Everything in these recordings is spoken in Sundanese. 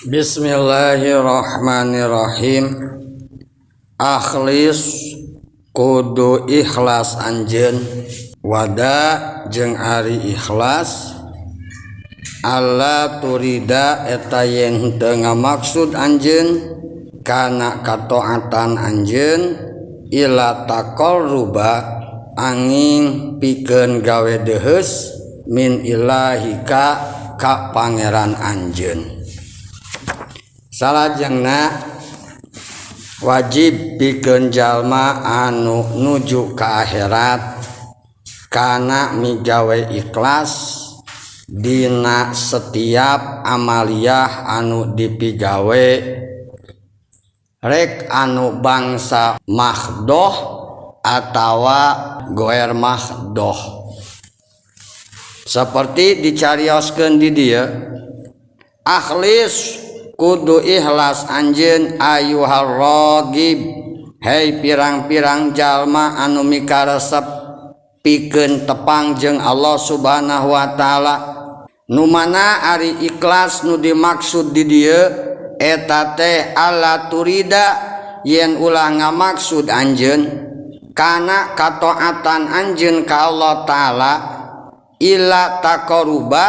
Bismillahirrahmanirrahim. Akhlis kudu ikhlas anjeun, wada jeung ari ikhlas Allah turida eta yen henteu ngamaksud anjeun kana kataatan anjeun ila taqarruba angin pikeun gawe deheus min ilahika ka pangeran anjeun. Salajengna wajib pikeun jalma anu nuju ka akhirat kana migawe ikhlas dina setiap amaliyah anu dipigawe, rek anu bangsa mahdoh atawa goer mahdoh. Seperti dicarioskeun di dieu, akhlis kudu ikhlas anjeun ayyuhar ragib, hei pirang-pirang jalma anu mikaresep pikeun tepang jeung Allah Subhanahu wa taala. Nu mana ari ikhlas nu dimaksud di dieu eta teh alla turida yen ulah ngamaksud anjeun kana kataatan anjeun ka Allah taala ila taqarruba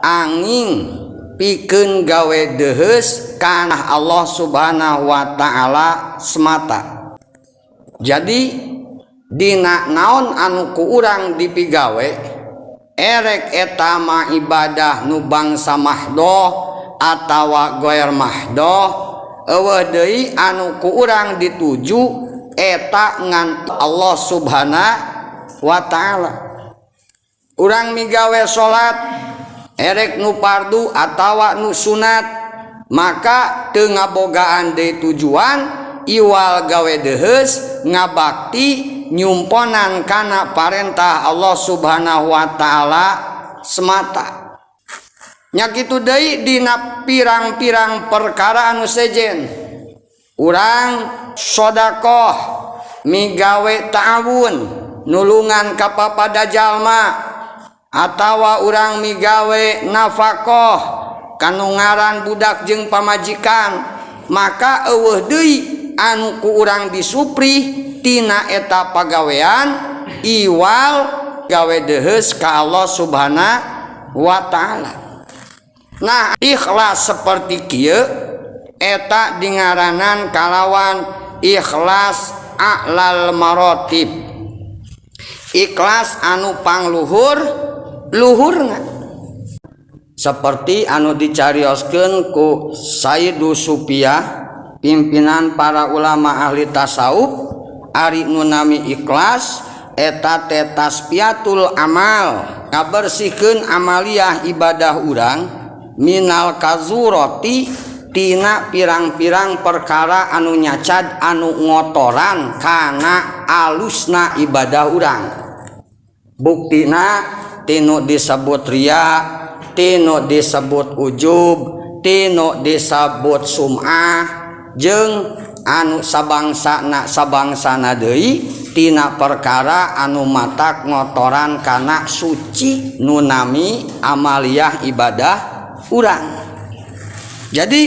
angin pikeun gawe deheus kana Allah Subhanahu wa taala semata. Jadi dina naon anu ku urang dipigawe erek eta mah ibadah nu bangsa mahdoh atawa goer mahdoh, eueuh deui anu ku urang dituju eta ngan Allah Subhanahu wa taala. Urang migawe salat erek nu fardu atawa nu sunat, maka teu ngabogaan deui tujuan iwal gawe deheus ngabakti nyumponan kana parentah Allah Subhanahu wa taala semata. Nya kitu deui dina pirang-pirang perkara anu sejen, urang sedekah migawe ta'awun nulungan ka papada jalma atawa urang migawe nafaqah kanu ngaran budak jeung pamajikan, maka eueuh deui anu ku urang disupri tina eta pagawean iwal gawe deheus ka Allah Subhanahu wa taala. Nah, ikhlas seperti kieu eta dingaranan kalawan ikhlas a'lal maratib, ikhlas anu pangluhur luhurna, seperti anu dicarioskeun ku Sayyidu Sufyah, pimpinan para ulama ahli tasawuf, ari nu nami ikhlas eta teh tasfiyatul amal, ngabersihkeun amaliyah ibadah urang minal kazurati tina pirang-pirang perkara anu nyacad anu ngotoran kana alusna ibadah urang. Buktina tinu disebut riya, tinu disebut ujub, tinu disebut sum'ah, jeung anu sabangsana deui tina perkara anu matak ngotoran kana suci nu nami amaliyah ibadah urang. Jadi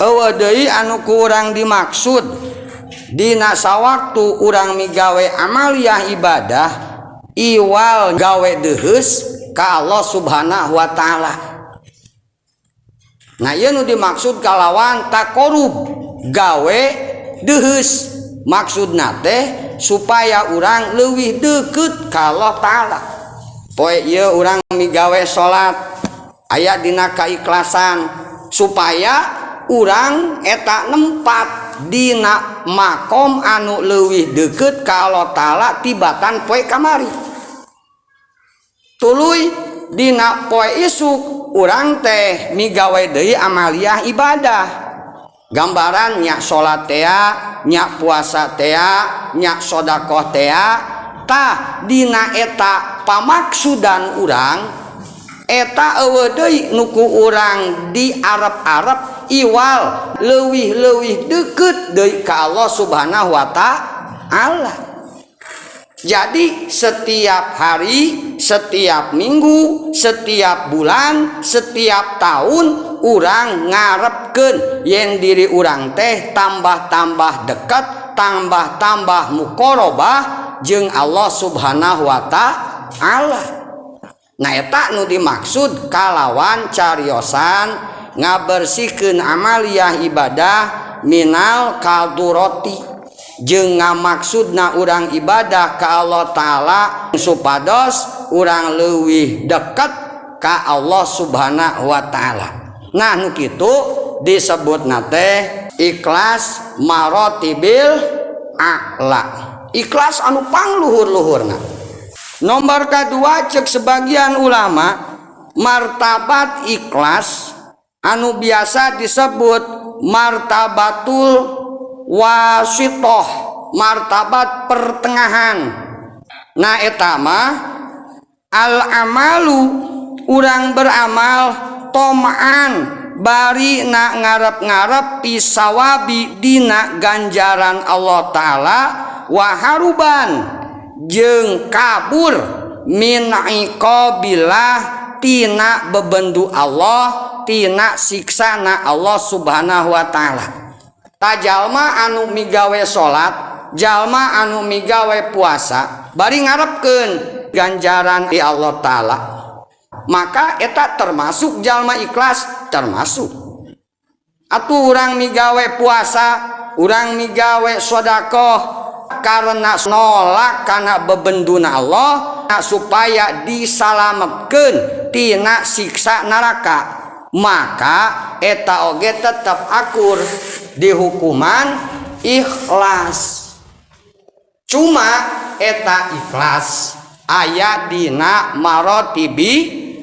eueuh deui anu ku urang dimaksud dina sawaktu urang migawe amaliyah ibadah iwal gawe deheus ka Allah Subhanahu wa taala. Nah, ieu nu dimaksud kalawan taqarrub gawe deheus, maksudna teh supaya urang leuwih deukeut ka Allah taala. Poe ieu urang migawe salat aya dina kaikhlasan supaya urang eta nempat dina makom anu leuwih deukeut ka Allah taala tibatan poe kamari. Tuluy dina poe isuk urang teh migawe deui amaliyah ibadah, gambaran nya salat tea, nya puasa tea, nya sedekah tea, tah dina eta pamaksudan urang eta eueuh deui nu ku urang diarep-arep iwal leuwih-leuwih deukeut deui ka Allah Subhanahu wa taala. Jadi setiap hari, setiap minggu, setiap bulan, setiap tahun urang ngarepkeun yen diri urang teh tambah-tambah dekat, tambah-tambah muqarabah jeung Allah Subhanahu wa Ta'ala. Nah eta nu dimaksud kalawan cariosan ngabersihkeun amaliyah ibadah minal kadurati, jeung ngamaksudna urang ibadah ka Allah Ta'ala supados urang leuwih dekat ka Allah Subhanahu wa Ta'ala. Nah nu kitu disebutna teh ikhlas marotibil a'la, ikhlas anu pangluhur-luhurna. Nomor kedua cek sebagian ulama, martabat ikhlas anu biasa disebut martabatul wasitoh, martabat pertengahan. Nah eta mah al amalu urang beramal toma'an bari na ngarep-ngarep pisawabi dina ganjaran Allah Ta'ala, waharuban jeung kabur min iqabillah tina bebendu Allah, tina siksana Allah Subhanahu wa Ta'ala. Jalma anu migawe salat, jalma anu migawe puasa bari ngarepkeun ganjaran di Allah Ta'ala, maka eta termasuk jalma ikhlas, termasuk. Atuh urang migawe puasa, urang migawe sedekah karena nolak kana bebenduna Allah supaya disalametkeun tina siksa neraka, maka eta oge tetap akur di hukuman ikhlas. Cuma eta ikhlas aya dina marotibi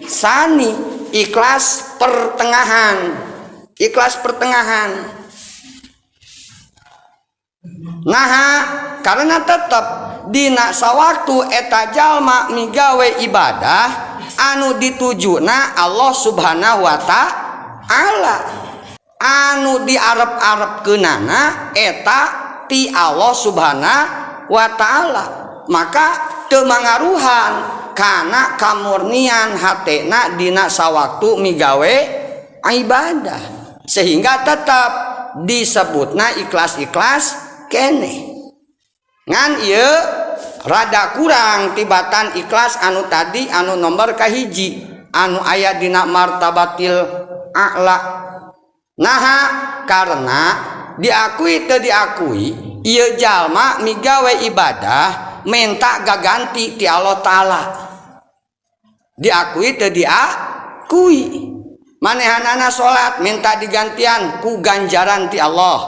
sani, ikhlas pertengahan, ikhlas pertengahan. Nah karena tetap dina sawaktu eta jalma migawe ibadah anu ditujuna Allah Subhanahu wa Ta'ala, anu diarep-arepkeunana eta ti Allah Subhanahu wa Ta'ala, maka teu mangaruhan kana kamurnian hatena dina sawaktu migawe ibadah, sehingga tetap disebutna ikhlas-ikhlas kene. Ngan ieu rada kurang tibatan ikhlas anu tadi anu nomor kahiji anu aya dina martabatil a'la. Nah karena diakui teu diakui ieu jalma migawe ibadah menta gaganti ti Allah Ta'ala, diakui teu diakui. Manehanana salat minta digantian ku ganjaran ti Allah,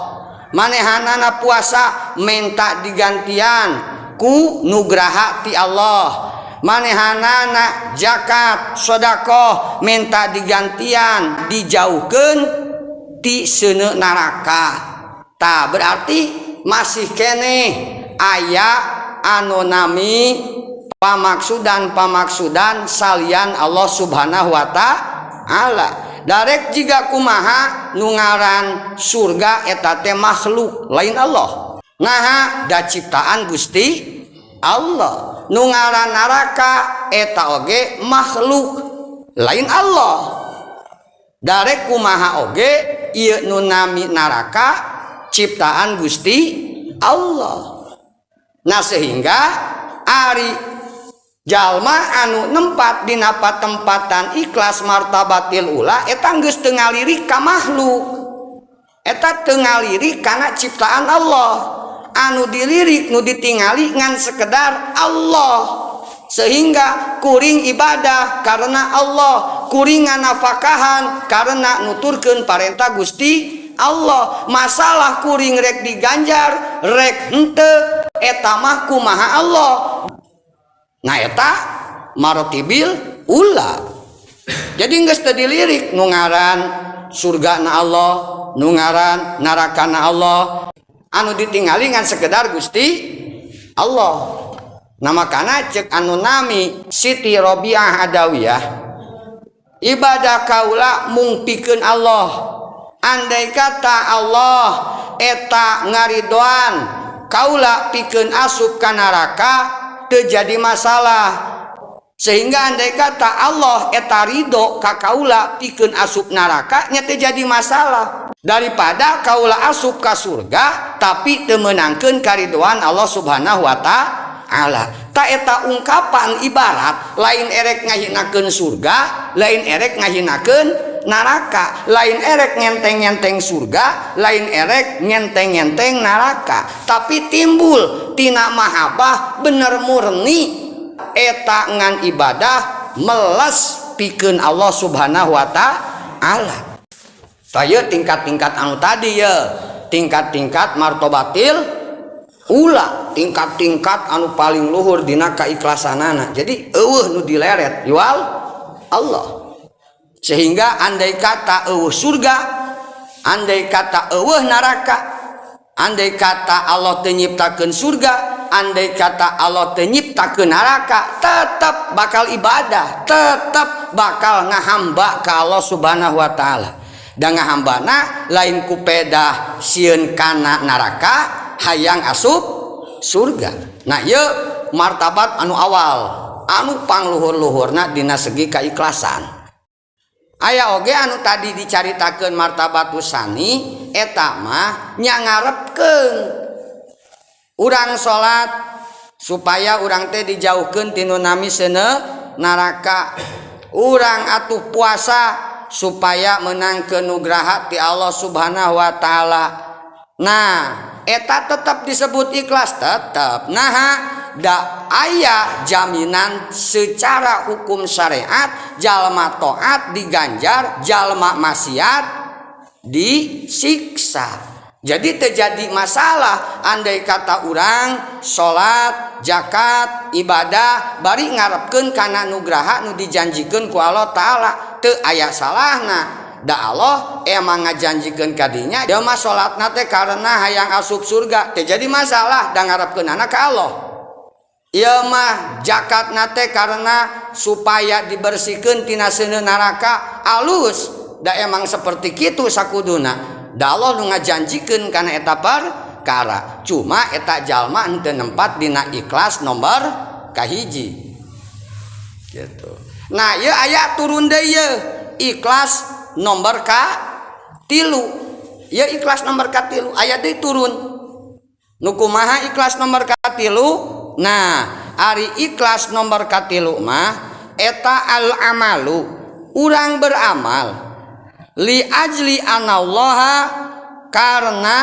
manehanana puasa minta digantian ku nugraha ti Allah, manehanana zakat sedekah minta digantian dijauhkeun ti seuneu neraka. Tah berarti masih kene aya anu nami pamaksudan salian Allah Subhanahu wa Ta'ala. Darek jika kumaha nu ngaran surga eta teh makhluk lain Allah, nah da ciptaan Gusti Allah. Nu ngaran neraka eta oge makhluk lain Allah. Darek kumaha oge ieu nu nami neraka ciptaan Gusti Allah. Nah sehingga ari jalma anu nempat dina patempatan ikhlas martabatil ula eta geus teu ngalirik ka makhluk, eta teu ngalirik kana ciptaan Allah. Anu dilirik nu ditingali ngan sekedar Allah, sehingga kuring ibadah karena Allah, kuring nganafakahan karena nuturkeun parentah Gusti Allah. Masalah kuring rek diganjar rek henteu eta mah kumaha Allah. Nah eta marotibil ula. Jadi geus teu dilirik nu ngaran surgana Allah, nu ngaran narakana Allah, anu ditingali ngan sekedar Gusti Allah. Nah makana cek anu nami Siti Robiah Adawiyah, ibadah kaula mung pikeun Allah. Andai kata Allah eta ngaridoan kaula pikeun asup ka neraka teu jadi masalah, Sehingga andai kata Allah eta ridho ka kaula pikeun asup neraka nya teu jadi masalah daripada kaula asup ka surga tapi teu meunangkeun karidoan Allah Subhanahu wa taala. Ta eta ungkapan ibarat lain erek ngahinakeun surga, lain erek ngahinakeun neraka, lain erek ngenteng-ngenteng surga, lain erek ngenteng-ngenteng neraka, tapi timbul tina mahabbah bener murni eta ngan ibadah meles pikeun Allah Subhanahu wa taala. Saya tingkat-tingkat anu tadi ya, tingkat-tingkat martobatil ulah, tingkat-tingkat anu paling luhur dina kaikhlasanana. Jadi eueuh nu dileret jual Allah. Sehingga andai kata eueuh surga, andai kata eueuh neraka, andai kata Allah teu nyiptakeun surga, andai kata Allah teu nyiptakeun neraka, tetap bakal ibadah, tetap bakal ngahamba ka Allah Subhanahu wa taala. Dan ngahambana lain ku pedah sieun kana neraka, hayang asup surga. Nah ieu martabat anu awal, anu pangluhur-luhurna dina segi kaikhlasan. Aya oge anu tadi dicaritakeun martabat usani eta mah nya ngarepkeun urang salat supaya urang teh dijauhkeun tinu nami seuneu neraka, urang atuh puasa supaya menangkeun nugraha ti Allah Subhanahu wa taala. Nah eta tetap disebut ikhlas, tetap nah da aya jaminan secara hukum syariat jalma taat diganjar, jalma maksiat disiksa. Jadi terjadi masalah andai kata urang salat, zakat, ibadah bari ngarepkeun kana nugraha nu dijanjikeun ku Allah taala, teu aya salahna. Da Allah emang ngajanjikeun kadinya dia mah salatna teh karena hayang asup surga, teh jadi masalah da ngarepkeunana ka Allah. Ieu mah zakatna teh karena supaya dibersihkeun tina seuneu neraka, alus da emang seperti kitu sakuduna. Da Allah nu ngajanjikeun kana eta perkara. Cuma eta jalma henteu nempat dina ikhlas nomor kahiji. Gitu. Nah, ieu aya turun deui ieu ikhlas nomor ka-3. Ieu ikhlas nomor ka-3 aya deui turun. Nu kumaha ikhlas nomor ka-3? Nah, ari ikhlas nomor ka-3 mah eta al-amalu, urang beramal li ajli anallaha karena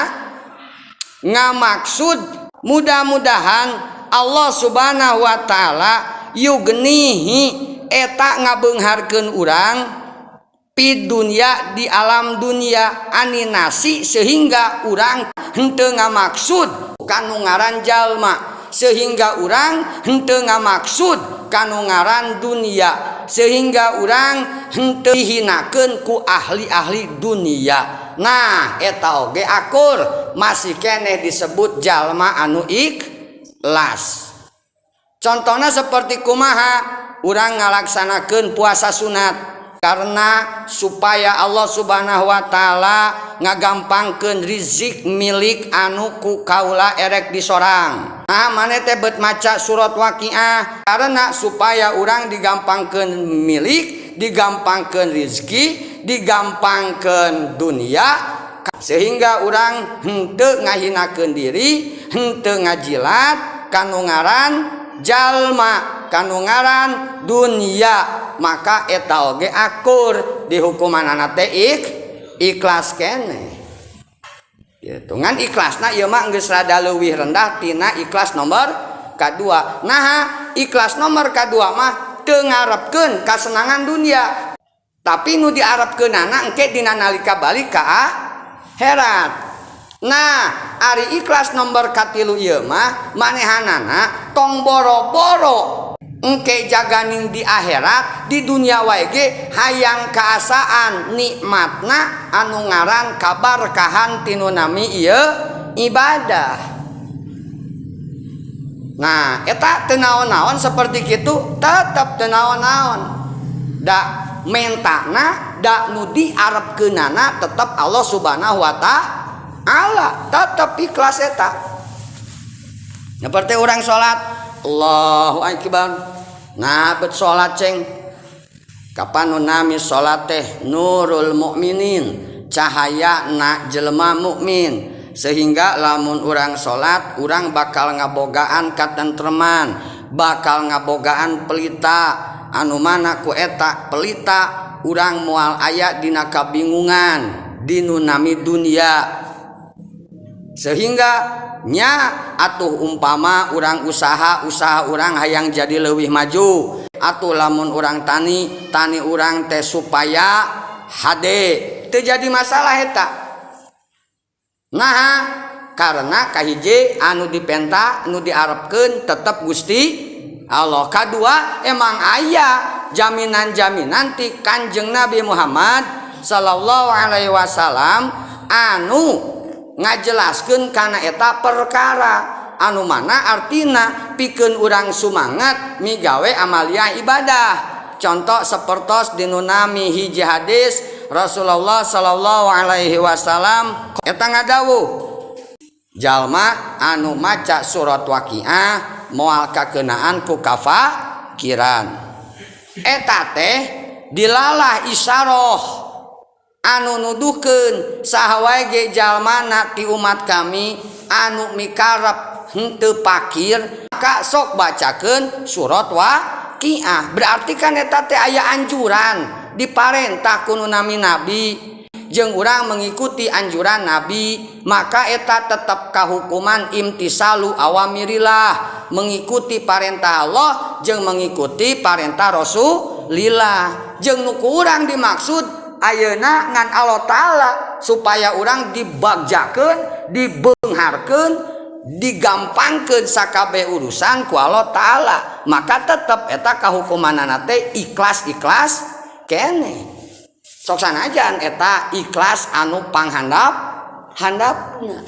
ngamaksud mudah-mudahan Allah Subhanahu wa taala yugnihi eta ngabeungharkeun urang pi dunya di alam dunia aninasi sehingga urang henteu ngamaksud kanu ngaran jalma, sehingga urang henteu ngamaksud kanu ngaran dunia, sehingga urang henteu dihinakeun ku ahli-ahli dunia. Nah eta oge akur masih keneh disebut jalma anu ikhlas. Contohna seperti kumaha urang ngalaksanakeun puasa sunat karena supaya Allah Subhanahu wa taala ngagampangkeun rizik milik anu ku kaula erek disorang. Nah maneh teh beut maca surat Waqiah karena supaya urang digampangkeun milik, digampangkeun rizki, digampangkeun dunia, sehingga urang henteu ngahinakeun diri, henteu ngajilat kanu ngaran jalma, kanu ngaran dunia. Maka eta oge akur di hukumanana teh ikhlas keneh. Gitu. Ngan ikhlasna ieu mah geus rada leuwih rendah tina ikhlas nomor kadua. Nah, ikhlas nomor kadua mah teu ngarepkeun kasenangan dunia. Tapi nu diarepkeunana engke dina nalika balik ka akhirat. Nah, ari ikhlas nomor katilu ieu mah manehanana tong boro-boro engke jaganing di akhirat, di dunia wae ge hayang kaasaan nikmatna anu ngaran kabarkahan tinu nami ieu ibadah. Nah eta teu naon-naon seperti kitu, tetep teu naon-naon. Da mentana da nu diarepkeunana tetep Allah Subhanahu wa taala, tetep ikhlas eta. Seperti orang salat Allahu Akbar Nah bet salat ceng kapan nami salat teh nurul mukminin cahaya na jelema mukmin sehingga lamun urang salat urang bakal ngabogaan katentreman bakal ngabogaan pelita anu mana ku eta pelita urang moal aya dina kabingungan dinu nami dunia sehingga nya atuh umpama urang usaha urang hayang jadi leuwih maju atuh lamun urang tani urang teh supaya hade teu jadi masalah eta nah karena kahiji anu dipenta anu diarepkeun tetep Gusti Allah kadua emang aya jaminan-jaminan ti Kanjeng Nabi Muhammad sallallahu alaihi wasallam anu ngajelaskeun kana eta perkara anu mana artina pikeun urang sumangat migawe amalia ibadah contoh sapertos dinu nami hiji hadis Rasulullah sallallahu alaihi wasallam eta ngadawuh jalma anu maca surat Waqiah moal kakeunaan ku kafakiran eta teh dilalah isyarah anu nuduhkeun saha wae ge jalmana ti umat kami anu mikarep henteu pakir maka sok bacakeun surat Waqiah berarti kan eta teh aya anjuran diparentah ku nami nabi jeung urang mengikuti anjuran nabi maka eta tetep kahukuman imtisalu awamirillah mengikuti parentah Allah jeung mengikuti parentah Rasulillah jeung nu ku urang dimaksud ayeuna ngan Allah Ta'ala supaya orang dibagjakeun, dibeungharkeun, digampangkeun sakabeh urusan ku Allah Ta'ala maka tetep eta kahukumanana teh ikhlas kene sok sanajan eta ikhlas anu panghandapna